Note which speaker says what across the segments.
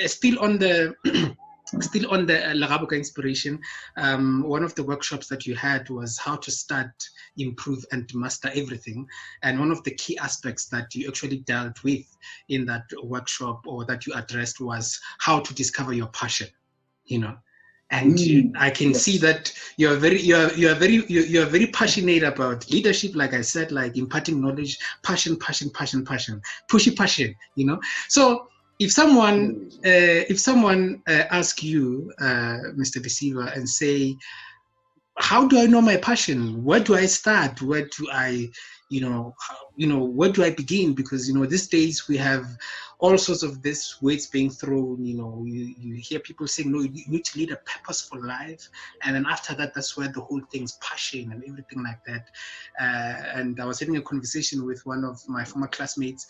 Speaker 1: still on the still on the Legaboka Inspiration, one of the workshops that you had was how to start, improve, and master everything. And one of the key aspects that you actually dealt with in that workshop, or that you addressed, was how to discover your passion, you know. And I can see that you're very passionate about leadership, like I said, like imparting knowledge, passion, pushy passion, you know. So if someone asks you, Mr. Lesiba, and say, how do I know my passion? Where do I start? Where do I, where do I begin? Because, these days we have all sorts of these words being thrown. You hear people saying, no, you need to lead a purposeful life. And then after that, that's where the whole thing's passion and everything like that. And I was having a conversation with one of my former classmates,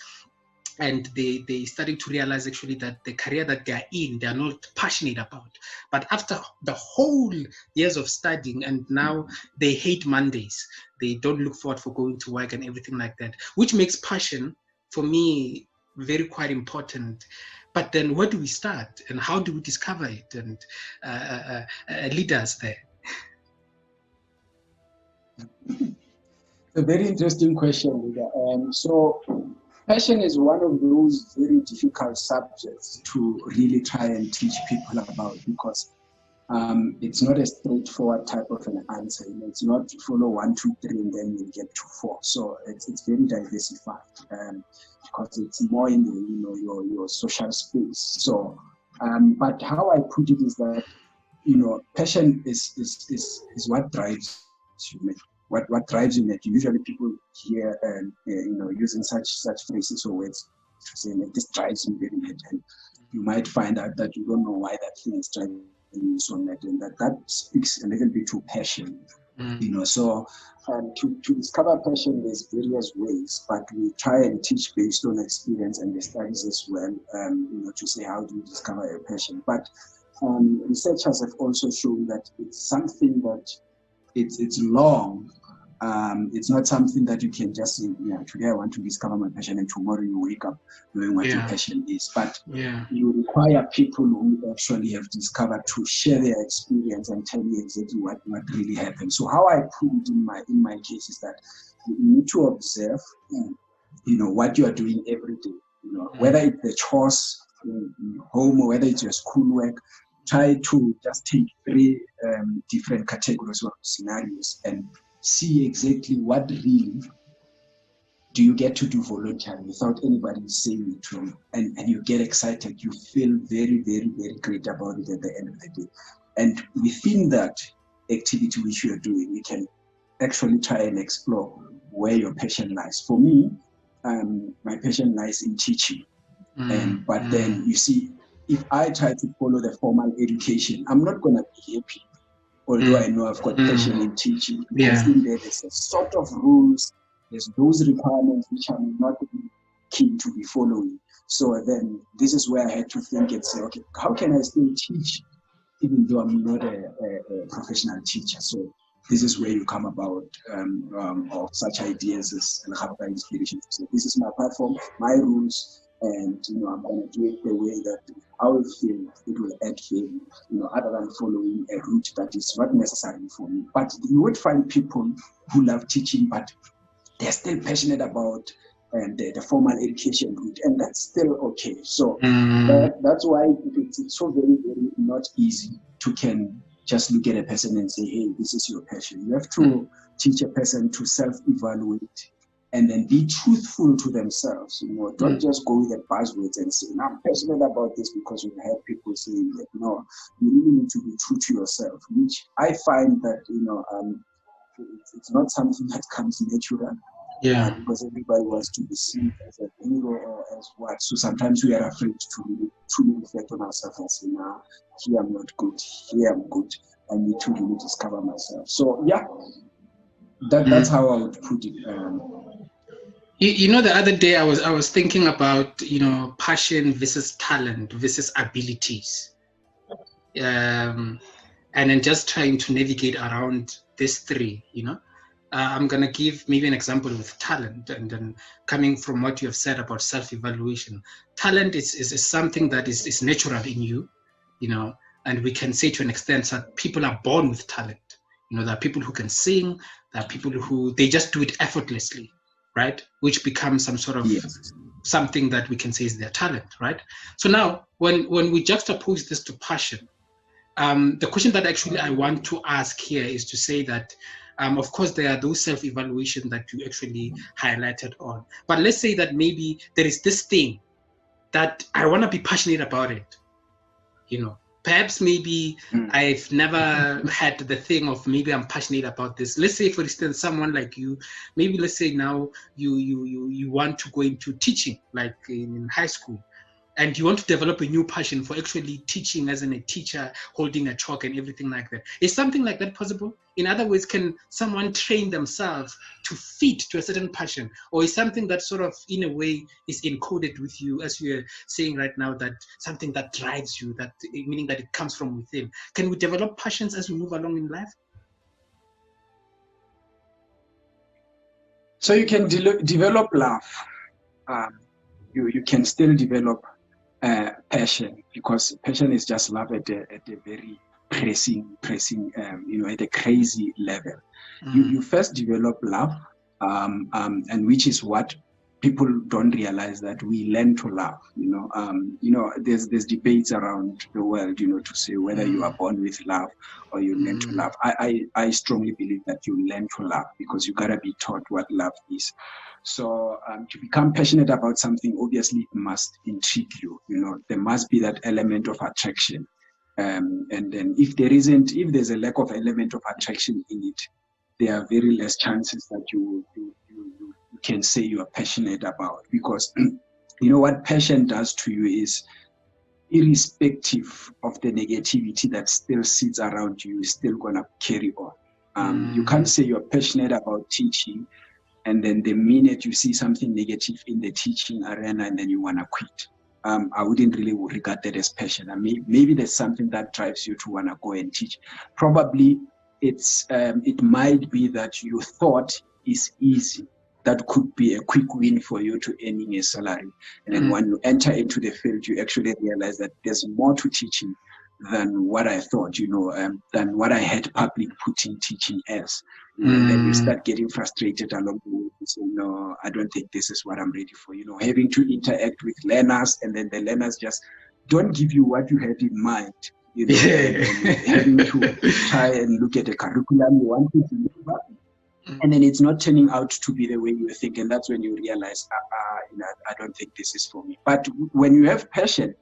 Speaker 1: and they started to realize actually that the career that they're in, they're not passionate about. But after the whole years of studying, and now they hate Mondays, they don't look forward for going to work and everything like that, which makes passion, for me, very quite important. But then where do we start, and how do we discover it, and lead us there?
Speaker 2: A very interesting question, Lida. So passion is one of those very difficult subjects to really try and teach people about, because it's not a straightforward type of an answer. It's not to follow 1, 2, 3, and then you get to 4. So it's very diversified, because it's more in the, your social space. So, but how I put it is that, passion is what drives you. What drives you, usually people hear using such phrases or words to say, like, this drives me very much, and you might find out that you don't know why that thing is driving you so much, and that speaks a little bit to passion. So to discover passion, there's various ways, but we try and teach based on experience and the studies as well, to say, how do you discover a passion? But researchers have also shown that it's something that it's long. It's not something that you can just say, today I want to discover my passion, and tomorrow you wake up knowing what your passion is. But you require people who actually have discovered to share their experience and tell you exactly what really happened. So how I put it in my case is that you need to observe, what you are doing every day. Whether it's the chores in home or whether it's your schoolwork. Try to just take 3 different categories or scenarios and see exactly what really do you get to do voluntarily without anybody saying it to you. And you get excited. You feel very, very, very great about it at the end of the day. And within that activity which you are doing, you can actually try and explore where your passion lies. For me, my passion lies in teaching. But then, you see, if I try to follow the formal education, I'm not going to be happy, although I know I've got passion in teaching, because in there's a sort of rules, there's those requirements which I'm not really keen to be following. So then this is where I had to think and say, okay, how can I still teach even though I'm not a professional teacher? So this is where you come about of such ideas as Legaboka Inspirations. So this is my platform, my rules, and I'm going to do it the way that I will feel it will add value, other than following a route that is not necessary for me. But you would find people who love teaching, but they're still passionate about the formal education route, and that's still okay. So that's why it's so very, very not easy to can just look at a person and say, hey, this is your passion. You have to teach a person to self-evaluate and then be truthful to themselves. Don't just go with the buzzwords and say, I'm passionate about this because we've heard people saying that. No, you really need to be true to yourself, which I find that, it's not something that comes natural. Because everybody wants to be seen as a hero or as what. So sometimes we are afraid to really truly reflect on ourselves and say, nah, here I'm not good, here I'm good. I need to really discover myself. So that's how I would put it.
Speaker 1: The other day I was thinking about passion versus talent versus abilities, and then just trying to navigate around these 3. I'm going to give maybe an example with talent, and then coming from what you have said about self-evaluation. Talent is something that is natural in you, and we can say to an extent that people are born with talent. There are people who can sing, there are people who, they just do it effortlessly, right? Which becomes some sort of something that we can say is their talent, right? So now, when we juxtapose this to passion, the question that actually I want to ask here is to say that, of course, there are those self-evaluation that you actually highlighted on. But let's say that maybe there is this thing that I want to be passionate about it. Perhaps maybe I've never had the thing of maybe I'm passionate about this. Let's say, for instance, someone like you, maybe let's say now you want to go into teaching, like in high school. And you want to develop a new passion for actually teaching as a teacher, holding a chalk and everything like that. Is something like that possible? In other words, can someone train themselves to fit to a certain passion? Or is something that sort of, in a way, is encoded with you, as you're saying right now, that something that drives you, that meaning that it comes from within? Can we develop passions as we move along in life?
Speaker 2: So you can develop love. You can still develop passion, because passion is just love at a very pressing, at a crazy level. You first develop love, and which is what people don't realize, that we learn to love. There's debates around the world, to say whether you are born with love or you learn to love. I strongly believe that you learn to love, because you gotta be taught what love is. So to become passionate about something, obviously it must intrigue you. There must be that element of attraction. And then if there's a lack of element of attraction in it, there are very less chances that you can say you are passionate about. Because what passion does to you is, irrespective of the negativity that still sits around you, is still gonna carry on. You can't say you're passionate about teaching, and then the minute you see something negative in the teaching arena, and then you want to quit. I wouldn't really regard that as passion. Maybe there's something that drives you to want to go and teach. Probably it might be that you thought is easy. That could be a quick win for you to earning a salary. And then when you enter into the field, you actually realize that there's more to teaching than what I thought, than what I had public putting teaching as. And then you start getting frustrated along the way. You say, no, I don't think this is what I'm ready for. Having to interact with learners, and then the learners just don't give you what you had in mind. Having to try and look at a curriculum you want to deliver, and then it's not turning out to be the way you think. And that's when you realize, I don't think this is for me. But when you have passion,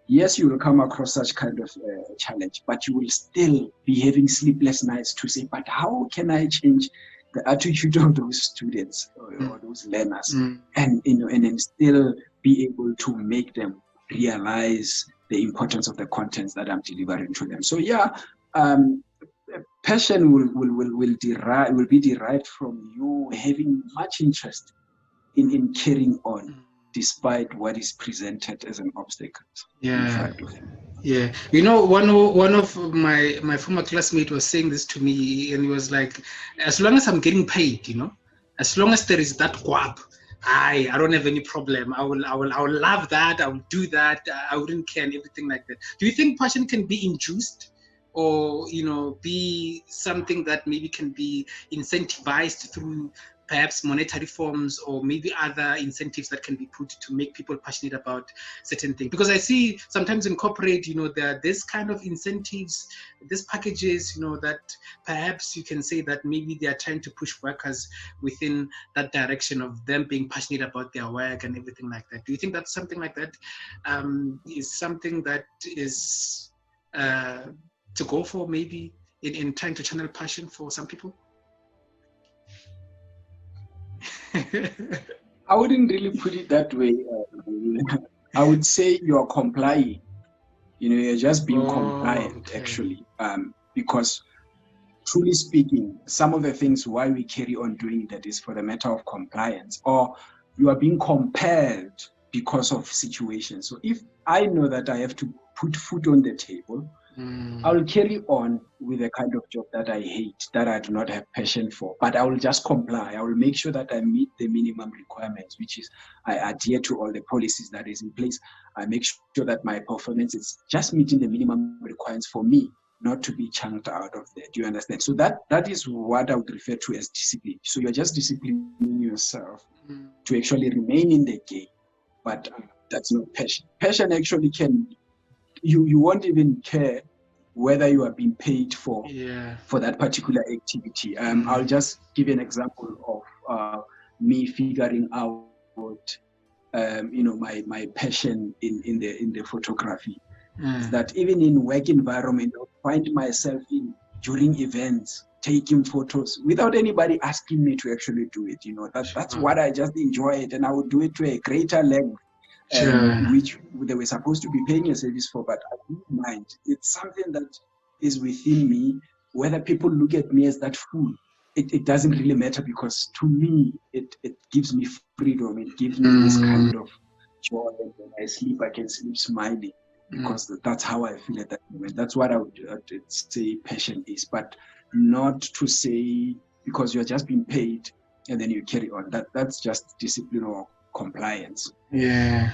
Speaker 2: yes, you will come across such kind of challenge, but you will still be having sleepless nights to say, but how can I change the attitude of those students or those learners, and then still be able to make them realize the importance of the contents that I'm delivering to them. So passion will be derived from you having much interest in carrying on, despite what is presented as an obstacle in front of you.
Speaker 1: Yeah, one of my former classmate was saying this to me, and he was like, as long as I'm getting paid, as long as there is that guap, I don't have any problem. I will love that. I will do that. I wouldn't care and everything like that. Do you think passion can be induced, or be something that maybe can be incentivized through perhaps monetary forms, or maybe other incentives that can be put to make people passionate about certain things? Because I see sometimes in corporate, there are this kind of incentives, these packages, that perhaps you can say that maybe they are trying to push workers within that direction of them being passionate about their work and everything like that. Do you think that something like that is something that is to go for, maybe in trying to channel passion for some people?
Speaker 2: I wouldn't really put it that way. I would say you're complying. You're just being compliant, actually. Because truly speaking, some of the things why we carry on doing that is for the matter of compliance, or you are being compelled because of situations. So if I know that I have to put food on the table, I will carry on with the kind of job that I hate, that I do not have passion for, but I will just comply. I will make sure that I meet the minimum requirements, which is I adhere to all the policies that is in place. I make sure that my performance is just meeting the minimum requirements for me, not to be chunked out of there. Do you understand? So that is what I would refer to as discipline. So you're just disciplining yourself to actually remain in the game, but that's not passion. Passion actually you won't even care whether you are being paid for that particular activity. I'll just give you an example of me figuring out my passion in the photography. Is that even in work environment, I find myself during events taking photos without anybody asking me to actually do it. That's what I just enjoy it, and I would do it to a greater level. Which they were supposed to be paying a service for, but I don't mind. It's something that is within me. Whether people look at me as that fool, it doesn't really matter, because to me, it gives me freedom. It gives me this kind of joy. When I sleep, I can sleep smiling, because that's how I feel at that moment. That's what I would say passion is, but not to say because you're just being paid and then you carry on. That's just discipline or compliance.
Speaker 1: No,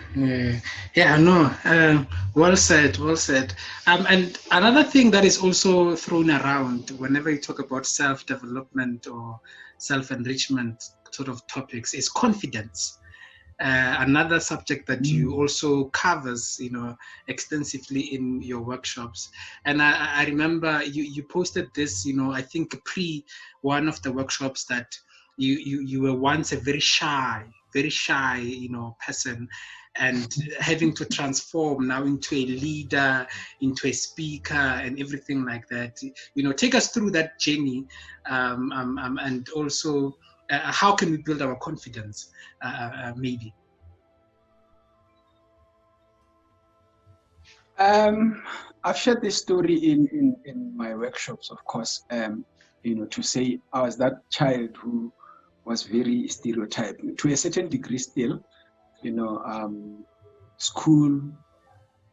Speaker 1: well said. And another thing that is also thrown around whenever you talk about self-development or self-enrichment sort of topics is confidence. Another subject that you also covers, extensively in your workshops. And I remember you posted this, I think pre one of the workshops, that you were once a very shy, person, and having to transform now into a leader, into a speaker, and everything like that. Take us through that journey, and also how can we build our confidence, maybe?
Speaker 2: I've shared this story in my workshops, of course, to say I was that child who was very stereotyped to a certain degree still, school,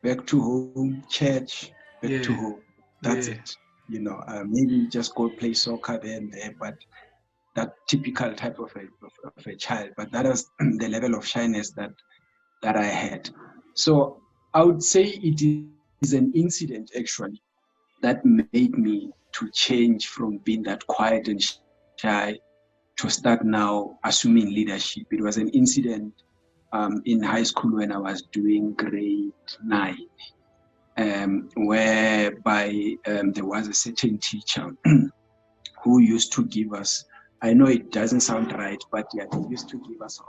Speaker 2: back to home, church, back to home. That's it. Maybe just go play soccer there and there, but that typical type of a child. But that was the level of shyness that I had. So I would say it is an incident actually that made me to change from being that quiet and shy to start now assuming leadership. It was an incident in high school when I was doing grade 9, whereby there was a certain teacher who used to give us, I know it doesn't sound right, but he used to give us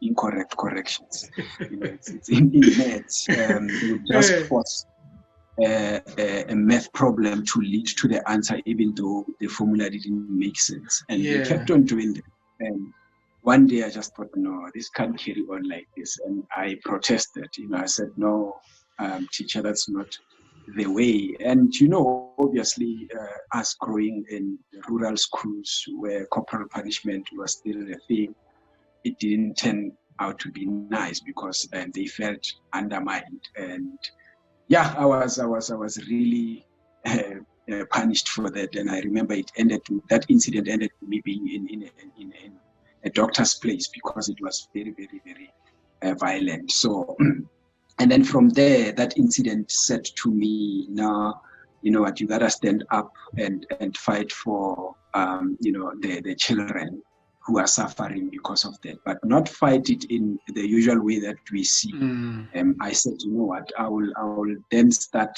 Speaker 2: incorrect corrections. It's in maths. He would just force a math problem to lead to the answer, even though the formula didn't make sense. And he kept on doing that. And one day I just thought, no, this can't carry on like this. And I protested. I said, no, teacher, that's not the way. And obviously, us growing in rural schools where corporal punishment was still a thing, it didn't turn out to be nice, because they felt undermined. And I was really punished for that. And I remember that incident ended with me being in a doctor's place, because it was very, very, very violent. So. And then from there, that incident said to me, now, what, you gotta stand up and fight for, the children who are suffering because of that, but not fight it in the usual way that we see. I said, you know what, I will then start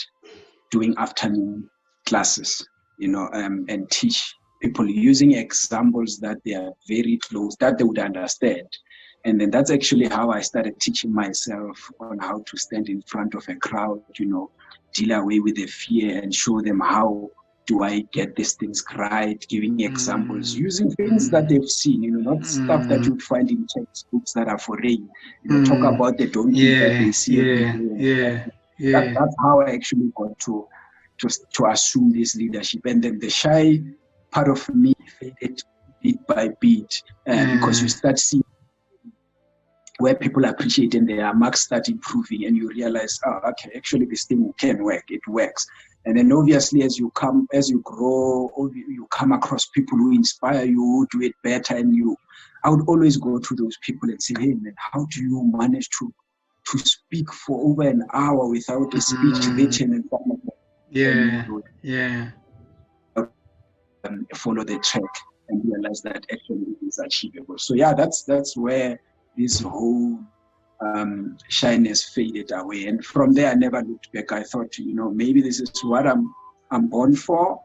Speaker 2: doing afternoon classes, and teach people using examples that they are very close, that they would understand. And then that's actually how I started teaching myself on how to stand in front of a crowd, deal away with the fear and show them how do I get these things right, giving examples, using things that they've seen, not stuff that you'd find in textbooks that are foreign. Talk about the donkey that they see. That's how I actually got to assume this leadership. And then the shy part of me faded bit by bit, because you start seeing where people appreciate and their marks start improving, and you realize, oh, okay, actually this thing can work, it works. And then obviously as you grow, you come across people who inspire you, who do it better, and I would always go to those people and say, hey man, how do you manage to speak for over an hour without a speech written and stuff like that? Follow the track and realize that actually it is achievable. So yeah, that's where this whole shyness faded away. And from there, I never looked back. I thought, maybe this is what I'm born for,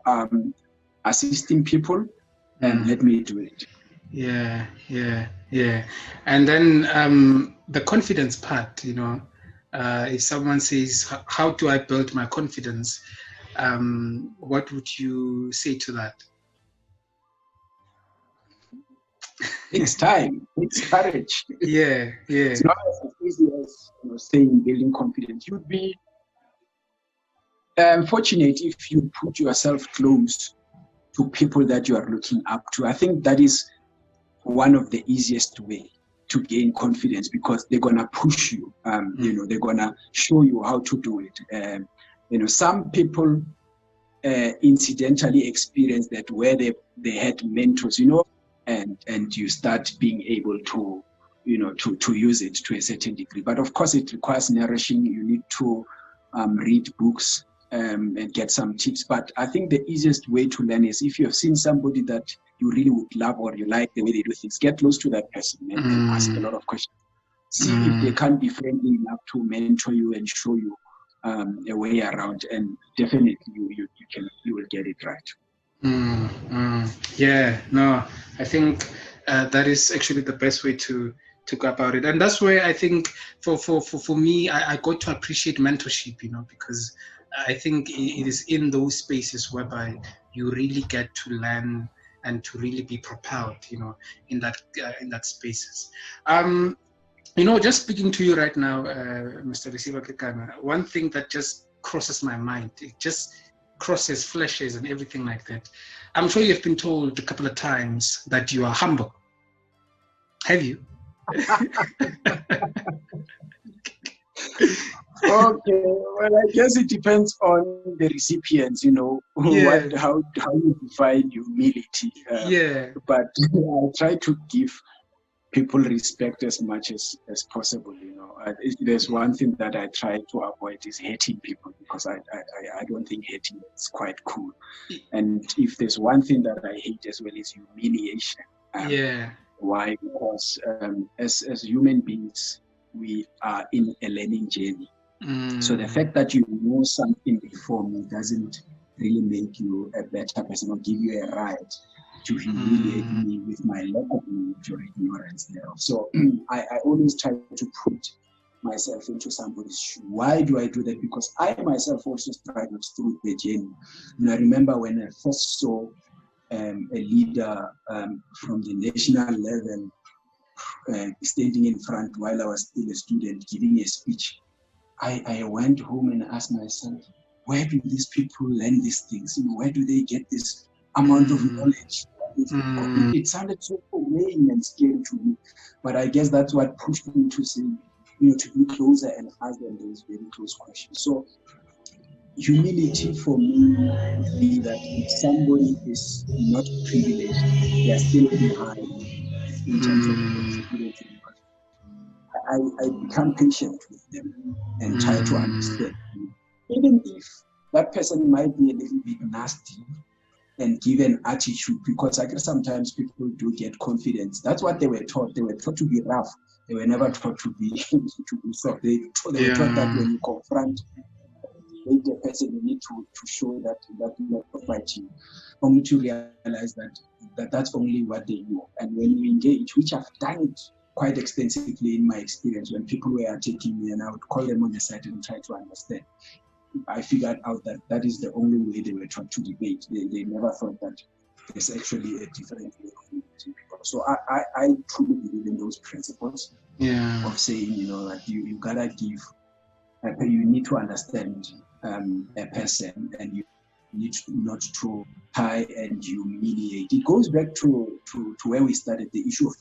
Speaker 2: assisting people, and let me do it.
Speaker 1: Yeah. And then the confidence part, if someone says, how do I build my confidence? What would you say to that?
Speaker 2: Takes time, takes courage.
Speaker 1: Yeah.
Speaker 2: It's not as easy as saying building confidence. You'd be fortunate if you put yourself close to people that you are looking up to. I think that is one of the easiest way to gain confidence, because they're gonna push you. They're gonna show you how to do it. Some people incidentally experience that, where they had mentors, and you start being able to use it to a certain degree. But of course it requires nourishing. You need to read books and get some tips. But I think the easiest way to learn is, if you have seen somebody that you really would love, or you like the way they do things, get close to that person and ask a lot of questions. See if they can be friendly enough to mentor you and show you a way around, and definitely you will get it right.
Speaker 1: Yeah, no, I think that is actually the best way to go about it. And that's where I think for me, I got to appreciate mentorship, because I think it is in those spaces whereby you really get to learn and to really be propelled, in that spaces. Just speaking to you right now, Mr. Lesiba Kekana, one thing that just crosses my mind, it just crosses, flashes and everything like that. I'm sure you've been told a couple of times that you are humble. Have you?
Speaker 2: Okay, well, I guess it depends on the recipients, how you define humility. But I try to give people respect as much as possible. There's one thing that I try to avoid is hating people, because I don't think hating is quite cool. And if there's one thing that I hate as well, is humiliation. Why? Because as human beings, we are in a learning journey. So the fact that you know something before me doesn't really make you a better person or give you a right to humiliate me with my lack of knowledge or ignorance thereof. So I always try to put myself into somebody's shoe. Why do I do that? Because I myself also struggled through the journey. I remember when I first saw a leader from the national level standing in front while I was still a student giving a speech. I went home and asked myself, where do these people learn these things? Where do they get this amount of knowledge? It sounded so vain and scary to me, but I guess that's what pushed me to say, to be closer and ask them those very close questions. So humility for me would be that if somebody is not privileged, they are still behind in terms of experience. I become patient with them and try to understand. Even if that person might be a little bit nasty and give an attitude, because I guess sometimes people do get confidence. That's what they were taught. They were taught to be rough. They were never taught to be soft. They were taught that when you confront the person, you need to show that level of fighting, only to realize that that's only what they know. And when you engage, which I've done it quite extensively in my experience, when people were attacking me and I would call them on the side and try to understand, I figured out that is the only way they were trying to debate. They never thought that there's actually a different way of meeting people. So I truly believe in those principles of saying, that you gotta give, you need to understand a person, and you need not to try and humiliate. It goes back to where we started, the issue of,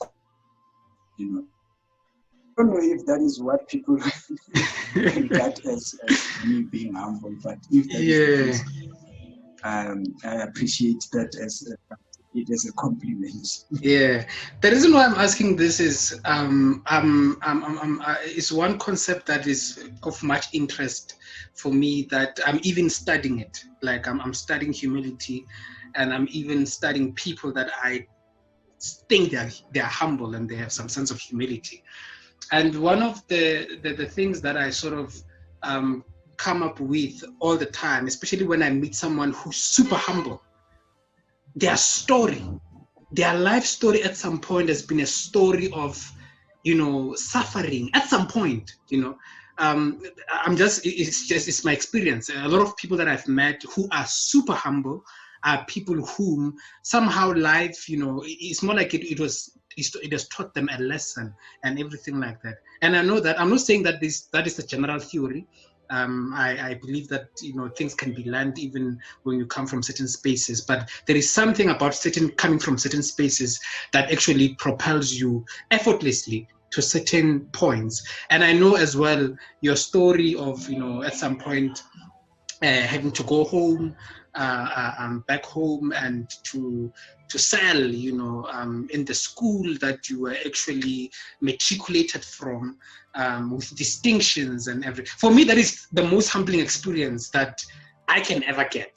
Speaker 2: don't know if that is what people regard as me being humble, but if that is the case, I appreciate that as a compliment.
Speaker 1: Yeah, the reason why I'm asking this is it's one concept that is of much interest for me, that I'm even studying it. Like I'm studying humility, and I'm even studying people that I think they're humble and they have some sense of humility. And one of the things that I sort of come up with all the time, especially when I meet someone who's super humble, their story, their life story at some point has been a story of, suffering at some point, it's my experience. A lot of people that I've met who are super humble are people whom somehow life, it's more like it has taught them a lesson and everything like that. And I know that, I'm not saying that that is the general theory. I believe that things can be learned even when you come from certain spaces, but there is something about coming from certain spaces that actually propels you effortlessly to certain points. And I know as well your story of at some point having to go home, back home, and to sell, in the school that you were actually matriculated from, with distinctions and everything. For me, that is the most humbling experience that I can ever get.